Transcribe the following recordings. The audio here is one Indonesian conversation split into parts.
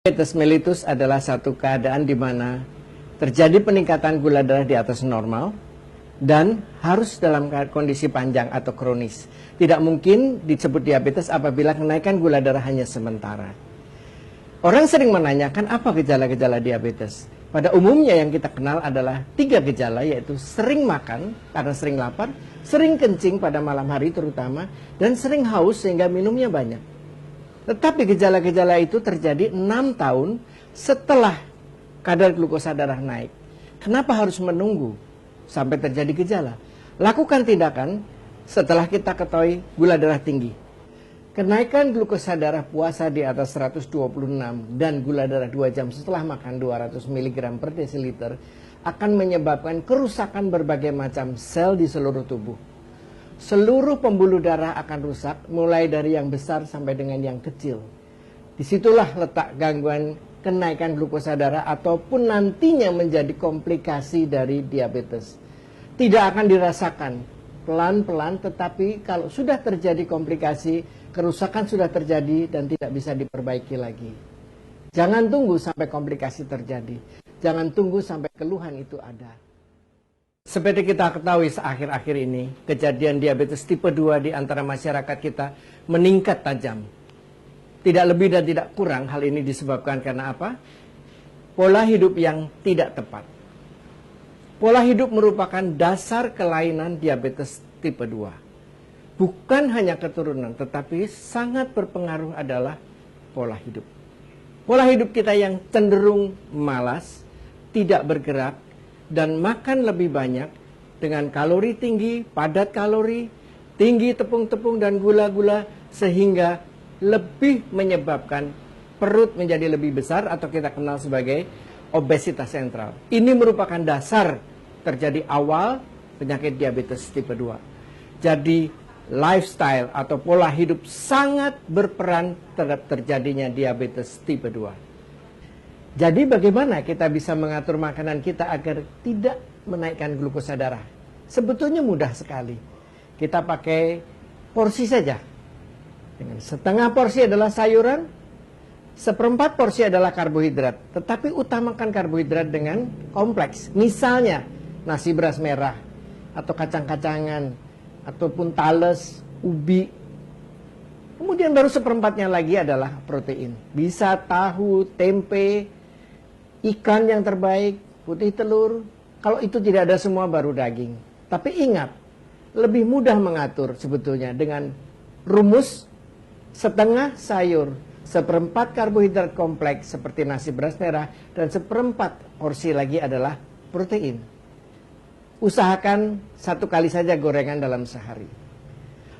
Diabetes mellitus adalah satu keadaan di mana terjadi peningkatan gula darah di atas normal dan harus dalam kondisi panjang atau kronis. Tidak mungkin disebut diabetes apabila kenaikan gula darah hanya sementara. Orang sering menanyakan apa gejala-gejala diabetes. Pada umumnya yang kita kenal adalah 3 gejala, yaitu sering makan karena sering lapar, sering kencing pada malam hari terutama, dan sering haus sehingga minumnya banyak. Tetapi gejala-gejala itu terjadi 6 tahun setelah kadar glukosa darah naik. Kenapa harus menunggu sampai terjadi gejala? Lakukan tindakan setelah kita ketahui gula darah tinggi. Kenaikan glukosa darah puasa di atas 126 dan gula darah 2 jam setelah makan 200 mg per desiliter akan menyebabkan kerusakan berbagai macam sel di seluruh tubuh. Seluruh pembuluh darah akan rusak, mulai dari yang besar sampai dengan yang kecil. Disitulah letak gangguan kenaikan glukosa darah ataupun nantinya menjadi komplikasi dari diabetes. Tidak akan dirasakan pelan-pelan, tetapi kalau sudah terjadi komplikasi, kerusakan sudah terjadi dan tidak bisa diperbaiki lagi. Jangan tunggu sampai komplikasi terjadi. Jangan tunggu sampai keluhan itu ada. Seperti kita ketahui akhir-akhir ini, kejadian diabetes tipe 2 di antara masyarakat kita meningkat tajam. Tidak lebih dan tidak kurang, hal ini disebabkan karena apa? Pola hidup yang tidak tepat. Pola hidup merupakan dasar kelainan diabetes tipe 2. Bukan hanya keturunan, tetapi sangat berpengaruh adalah pola hidup. Pola hidup kita yang cenderung malas, tidak bergerak, dan makan lebih banyak dengan kalori tinggi, padat kalori, tinggi tepung-tepung dan gula-gula, sehingga lebih menyebabkan perut menjadi lebih besar atau kita kenal sebagai obesitas sentral. Ini merupakan dasar terjadi awal penyakit diabetes tipe 2. Jadi lifestyle atau pola hidup sangat berperan terhadap terjadinya diabetes tipe 2. Jadi bagaimana kita bisa mengatur makanan kita agar tidak menaikkan glukosa darah? Sebetulnya mudah sekali. Kita pakai porsi saja. Dengan setengah porsi adalah sayuran, seperempat porsi adalah karbohidrat. Tetapi utamakan karbohidrat dengan kompleks. Misalnya nasi beras merah, atau kacang-kacangan, ataupun talas, ubi. Kemudian baru seperempatnya lagi adalah protein. Bisa tahu, tempe, ikan yang terbaik, putih telur. Kalau itu tidak ada semua baru daging. Tapi ingat, lebih mudah mengatur sebetulnya dengan rumus setengah sayur, seperempat karbohidrat kompleks seperti nasi beras merah, dan seperempat porsi lagi adalah protein. Usahakan 1 kali saja gorengan dalam sehari.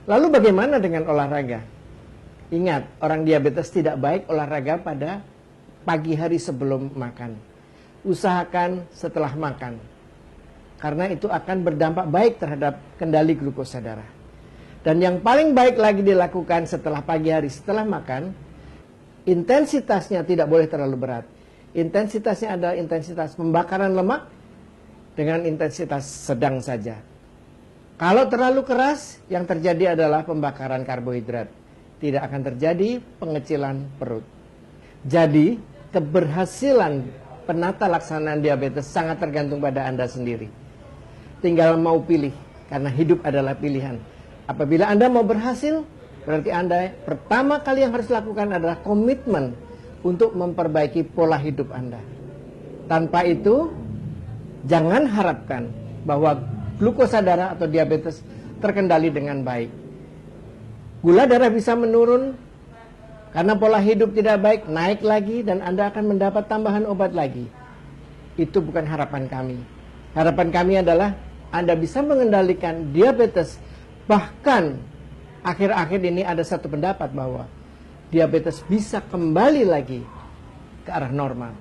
Lalu bagaimana dengan olahraga? Ingat, orang diabetes tidak baik olahraga pada pagi hari sebelum makan. Usahakan setelah makan. Karena itu akan berdampak baik terhadap kendali glukosa darah. Dan yang paling baik lagi dilakukan setelah pagi hari setelah makan, intensitasnya tidak boleh terlalu berat. Intensitasnya adalah intensitas pembakaran lemak dengan intensitas sedang saja. Kalau terlalu keras, yang terjadi adalah pembakaran karbohidrat. Tidak akan terjadi pengecilan perut. Jadi, keberhasilan penata laksanaan diabetes sangat tergantung pada Anda sendiri. Tinggal mau pilih, karena hidup adalah pilihan. Apabila Anda mau berhasil, berarti Anda pertama kali yang harus lakukan adalah komitmen untuk memperbaiki pola hidup Anda. Tanpa itu, jangan harapkan bahwa glukosa darah atau diabetes terkendali dengan baik. Gula darah bisa menurun karena pola hidup tidak baik, naik lagi, dan Anda akan mendapat tambahan obat lagi. Itu bukan harapan kami. Harapan kami adalah Anda bisa mengendalikan diabetes. Bahkan akhir-akhir ini ada satu pendapat bahwa diabetes bisa kembali lagi ke arah normal.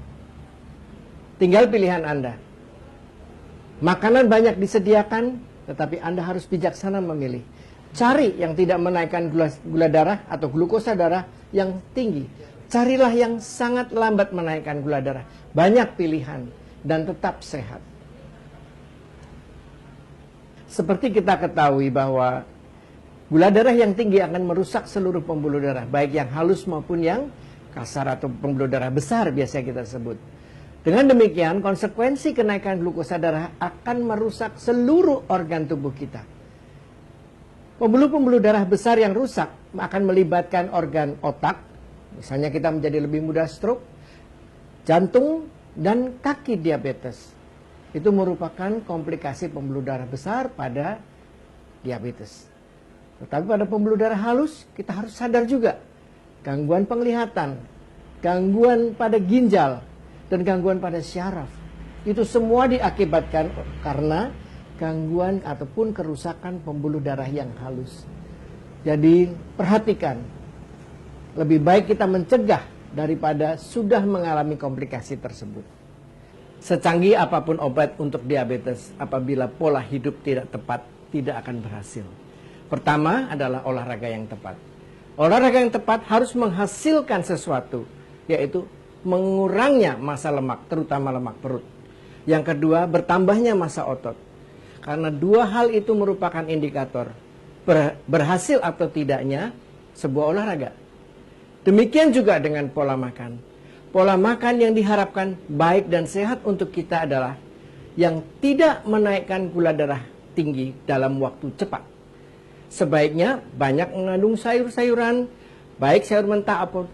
Tinggal pilihan Anda. Makanan banyak disediakan, tetapi Anda harus bijaksana memilih. Cari yang tidak menaikkan gula darah atau glukosa darah yang tinggi. Carilah yang sangat lambat menaikkan gula darah. Banyak pilihan dan tetap sehat. Seperti kita ketahui bahwa gula darah yang tinggi akan merusak seluruh pembuluh darah, baik yang halus maupun yang kasar atau pembuluh darah besar biasa kita sebut. Dengan demikian, konsekuensi kenaikan glukosa darah akan merusak seluruh organ tubuh kita. Pembuluh-pembuluh darah besar yang rusak akan melibatkan organ otak, misalnya kita menjadi lebih mudah stroke, jantung, dan kaki diabetes. Itu merupakan komplikasi pembuluh darah besar pada diabetes. Tetapi pada pembuluh darah halus, kita harus sadar juga, gangguan penglihatan, gangguan pada ginjal, dan gangguan pada syaraf. Itu semua diakibatkan karena gangguan ataupun kerusakan pembuluh darah yang halus. Jadi perhatikan, lebih baik kita mencegah daripada sudah mengalami komplikasi tersebut. Secanggih apapun obat untuk diabetes, apabila pola hidup tidak tepat, tidak akan berhasil. Pertama adalah olahraga yang tepat. Olahraga yang tepat harus menghasilkan sesuatu, yaitu mengurangnya massa lemak, terutama lemak perut. Yang kedua, bertambahnya massa otot. Karena dua hal itu merupakan indikator berhasil atau tidaknya sebuah olahraga. Demikian juga dengan pola makan. Pola makan yang diharapkan baik dan sehat untuk kita adalah yang tidak menaikkan gula darah tinggi dalam waktu cepat. Sebaiknya banyak mengandung sayur-sayuran, baik sayur mentah atau